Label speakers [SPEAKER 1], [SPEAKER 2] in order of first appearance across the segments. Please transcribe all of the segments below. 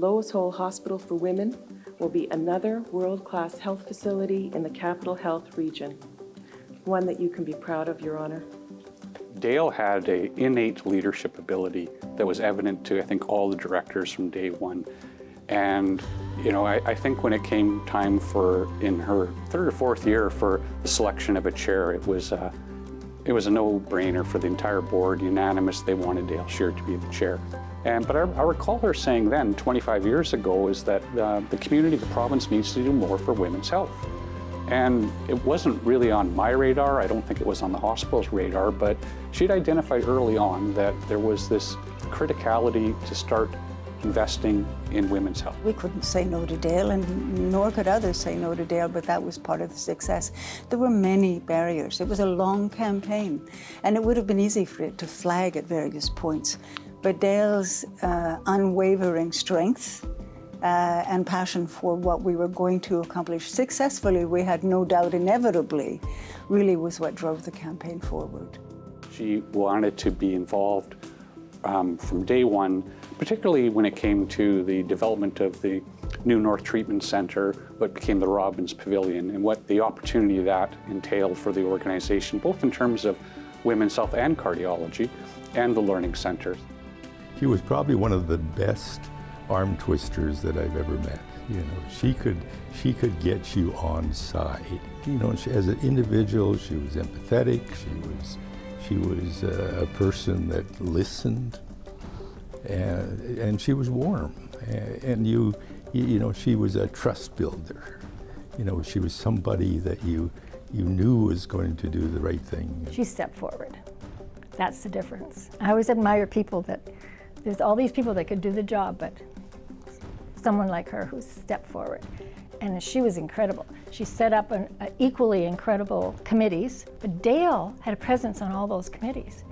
[SPEAKER 1] Lois Hole Hospital for Women will be another world-class health facility in the Capital Health region, one that you can be proud of, Your Honor.
[SPEAKER 2] Dale had an innate leadership ability that was evident to, I think, all the directors from day one. And, you know, I think when it came time for, in her third or fourth year, for the selection of a chair, it was a no-brainer for the entire board, unanimous. They wanted Dale Sheard to be the chair. But I recall her saying then, 25 years ago, is that the community, the province needs to do more for women's health. And it wasn't really on my radar. I don't think it was on the hospital's radar, but she'd identified early on that there was this criticality to start investing in women's health.
[SPEAKER 3] We couldn't say no to Dale, and nor could others say no to Dale, but that was part of the success. There were many barriers. It was a long campaign, and it would have been easy for it to flag at various points. But Dale's unwavering strength and passion for what we were going to accomplish successfully, we had no doubt inevitably, really was what drove the campaign forward.
[SPEAKER 2] She wanted to be involved from day one, particularly when it came to the development of the new North Treatment Centre, what became the Robbins Pavilion, and what the opportunity that entailed for the organization, both in terms of women's health and cardiology, and the learning centre.
[SPEAKER 4] She was probably one of the best arm twisters that I've ever met. You know, she could get you on side. You know, as an individual, she was empathetic. She was a person that listened, and she was warm. And you know, she was a trust builder. You know, she was somebody that you knew was going to do the right thing.
[SPEAKER 5] She stepped forward. That's the difference. I always admire people that, there's all these people that could do the job, but someone like her who stepped forward. And she was incredible. She set up equally incredible committees, but Dale had a presence on all those committees.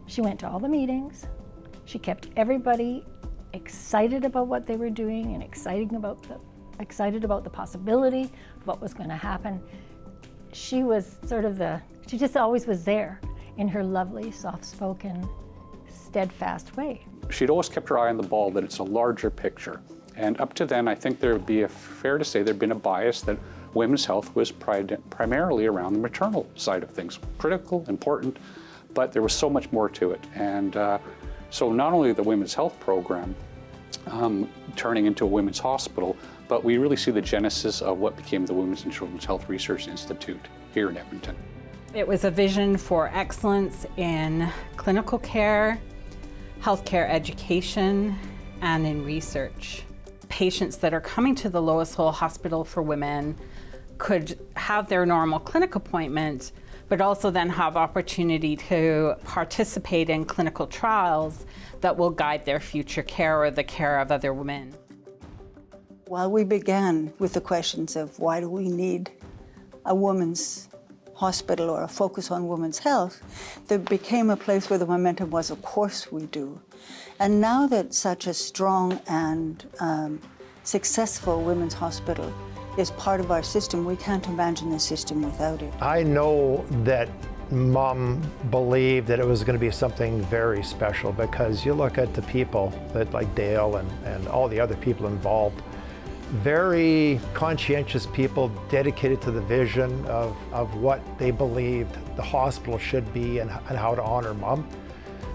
[SPEAKER 5] She went to all the meetings. She kept everybody excited about what they were doing and excited about the possibility of what was going to happen. She was sort of she just always was there in her lovely, soft-spoken, steadfast way.
[SPEAKER 2] She'd always kept her eye on the ball, that it's a larger picture. And up to then, I think there would be fair to say there'd been a bias that women's health was primarily around the maternal side of things. Critical, important, but there was so much more to it. And so not only the women's health program turning into a women's hospital, but we really see the genesis of what became the Women's and Children's Health Research Institute here in Edmonton.
[SPEAKER 6] It was a vision for excellence in clinical care, healthcare education, and in research. Patients that are coming to the Lois Hole Hospital for Women could have their normal clinic appointment, but also then have opportunity to participate in clinical trials that will guide their future care or the care of other women.
[SPEAKER 3] While we began with the questions of why do we need a women's hospital or a focus on women's health, there became a place where the momentum was, of course we do. And now that such a strong and successful women's hospital is part of our system, we can't imagine the system without it.
[SPEAKER 7] I know that Mom believed that it was going to be something very special, because you look at the people that, like Dale and all the other people involved, very conscientious people dedicated to the vision of what they believed the hospital should be and how to honor Mom.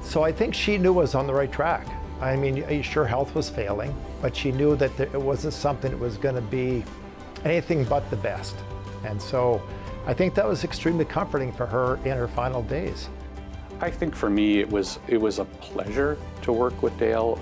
[SPEAKER 7] So I think she knew it was on the right track. I mean, sure, health was failing, but she knew that it wasn't something that was going to be anything but the best. And so I think that was extremely comforting for her in her final days.
[SPEAKER 2] I think for me, it was a pleasure to work with Dale.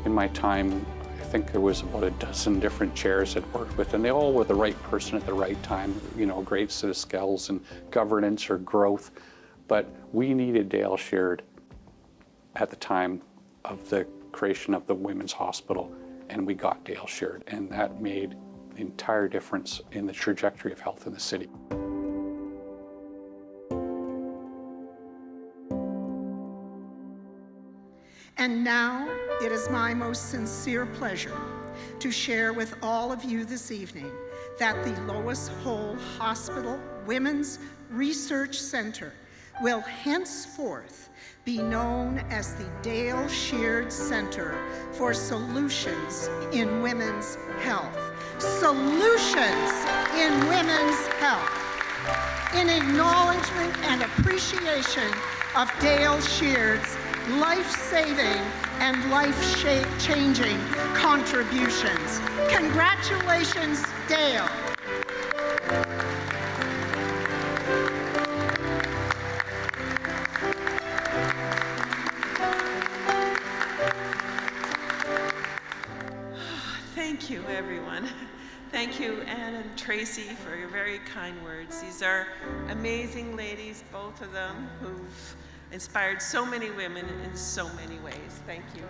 [SPEAKER 2] In my time, I think there was about a dozen different chairs I'd worked with, and they all were the right person at the right time, you know, great set of skills and governance or growth. But we needed Dale Sheard at the time of the creation of the Women's Hospital, and we got Dale Sheard, and that made the entire difference in the trajectory of health in the city.
[SPEAKER 8] And now it is my most sincere pleasure to share with all of you this evening that the Lois Hole Hospital Women's Research Center will henceforth be known as the Dale Sheard Center for Solutions in Women's Health. Solutions in Women's Health. In acknowledgement and appreciation of Dale Sheard's life-saving and life-changing contributions. Congratulations, Dale.
[SPEAKER 9] Thank you, everyone. Thank you, Anne and Tracy, for your very kind words. These are amazing ladies, both of them, who've inspired so many women in so many ways. Thank you.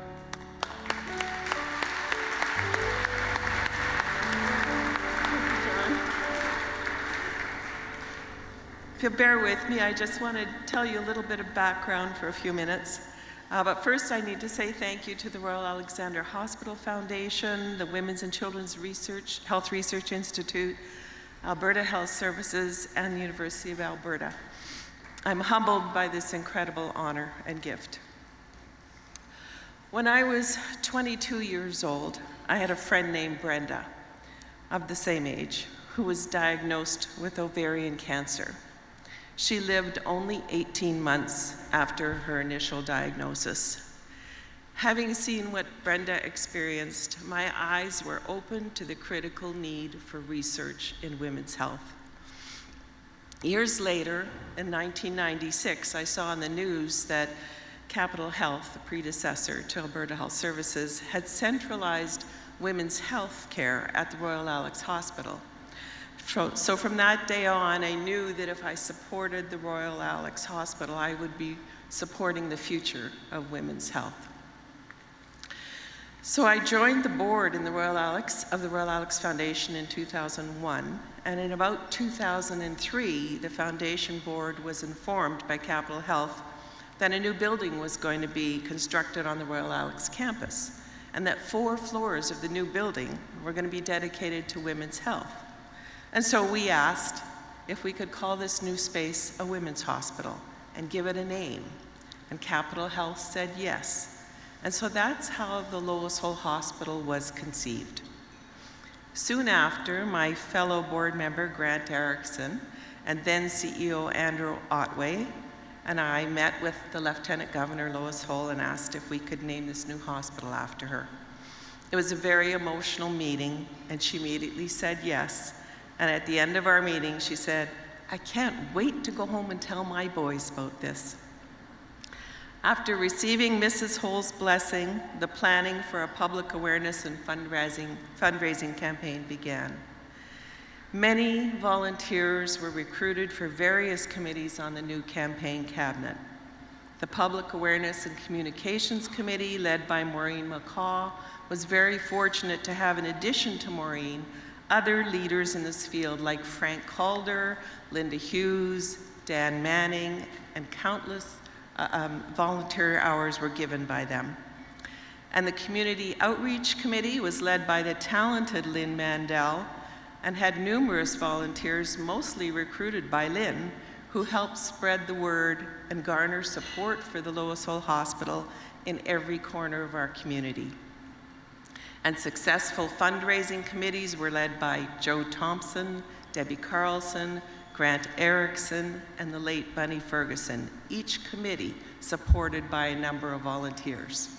[SPEAKER 9] If you'll bear with me, I just want to tell you a little bit of background for a few minutes. But first, I need to say thank you to the Royal Alexandra Hospital Foundation, the Women's and Children's Health Research Institute, Alberta Health Services, and the University of Alberta. I'm humbled by this incredible honor and gift. When I was 22 years old, I had a friend named Brenda, of the same age, who was diagnosed with ovarian cancer. She lived only 18 months after her initial diagnosis. Having seen what Brenda experienced, my eyes were open to the critical need for research in women's health. Years later, in 1996, I saw on the news that Capital Health, the predecessor to Alberta Health Services, had centralized women's health care at the Royal Alex Hospital. So from that day on, I knew that if I supported the Royal Alex Hospital, I would be supporting the future of women's health. So I joined the board in the of the Royal Alex Foundation in 2001, and in about 2003, the foundation board was informed by Capital Health that a new building was going to be constructed on the Royal Alex campus, and that 4 floors of the new building were going to be dedicated to women's health. And so we asked if we could call this new space a women's hospital and give it a name. And Capital Health said yes. And so that's how the Lois Hole Hospital was conceived. Soon after, my fellow board member, Grant Erickson, and then CEO Andrew Otway, and I met with the Lieutenant Governor, Lois Hole, and asked if we could name this new hospital after her. It was a very emotional meeting, and she immediately said yes. And at the end of our meeting, she said, "I can't wait to go home and tell my boys about this." After receiving Mrs. Hole's blessing, the planning for a public awareness and fundraising campaign began. Many volunteers were recruited for various committees on the new campaign cabinet. The Public Awareness and Communications Committee, led by Maureen McCaw, was very fortunate to have, in addition to Maureen, other leaders in this field like Frank Calder, Linda Hughes, Dan Manning, and countless volunteer hours were given by them. And the Community Outreach Committee was led by the talented Lynn Mandel and had numerous volunteers, mostly recruited by Lynn, who helped spread the word and garner support for the Lois Hole Hospital in every corner of our community. And successful fundraising committees were led by Joe Thompson, Debbie Carlson, Grant Erickson, and the late Bunny Ferguson, each committee supported by a number of volunteers.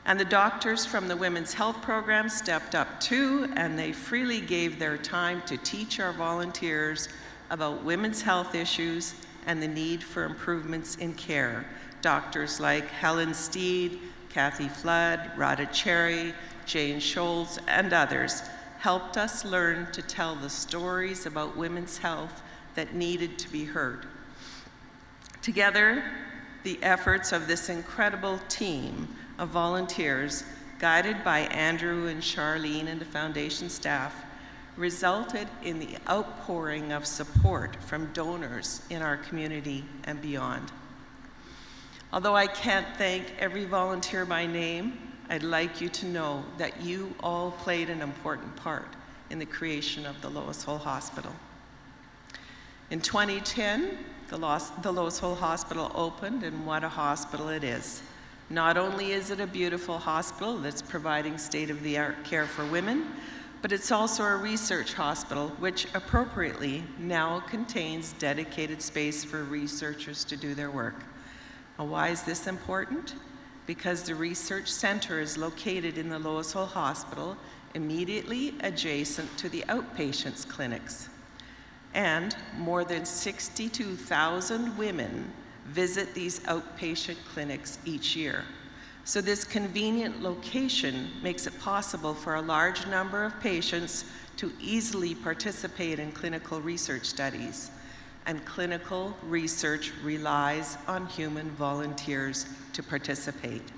[SPEAKER 9] And the doctors from the women's health program stepped up too, and they freely gave their time to teach our volunteers about women's health issues and the need for improvements in care. Doctors like Helen Steed, Kathy Flood, Rhoda Cherry, Jane Scholes, and others helped us learn to tell the stories about women's health that needed to be heard. Together, the efforts of this incredible team of volunteers, guided by Andrew and Charlene and the foundation staff, resulted in the outpouring of support from donors in our community and beyond. Although I can't thank every volunteer by name, I'd like you to know that you all played an important part in the creation of the Lois Hole Hospital. In 2010, the Lois Hole Hospital opened, and what a hospital it is. Not only is it a beautiful hospital that's providing state-of-the-art care for women, but it's also a research hospital, which appropriately now contains dedicated space for researchers to do their work. Now, why is this important? Because the research center is located in the Lois Hole Hospital, immediately adjacent to the outpatients clinics. And more than 62,000 women visit these outpatient clinics each year. So this convenient location makes it possible for a large number of patients to easily participate in clinical research studies. And clinical research relies on human volunteers to participate.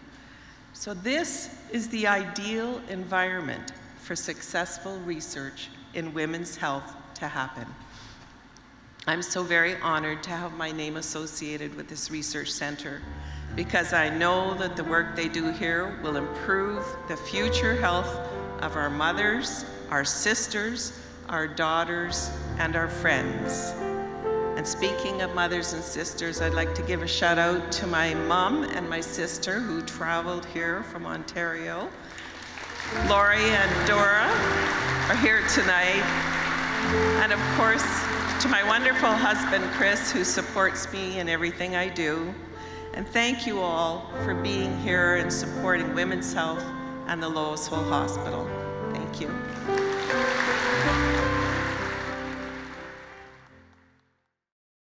[SPEAKER 9] So this is the ideal environment for successful research in women's health to happen. I'm so very honored to have my name associated with this research center, because I know that the work they do here will improve the future health of our mothers, our sisters, our daughters, and our friends. And speaking of mothers and sisters, I'd like to give a shout out to my mom and my sister who traveled here from Ontario. Lori and Dora are here tonight. And of course, to my wonderful husband, Chris, who supports me in everything I do. And thank you all for being here and supporting women's health and the Lois Hole Hospital. Thank you.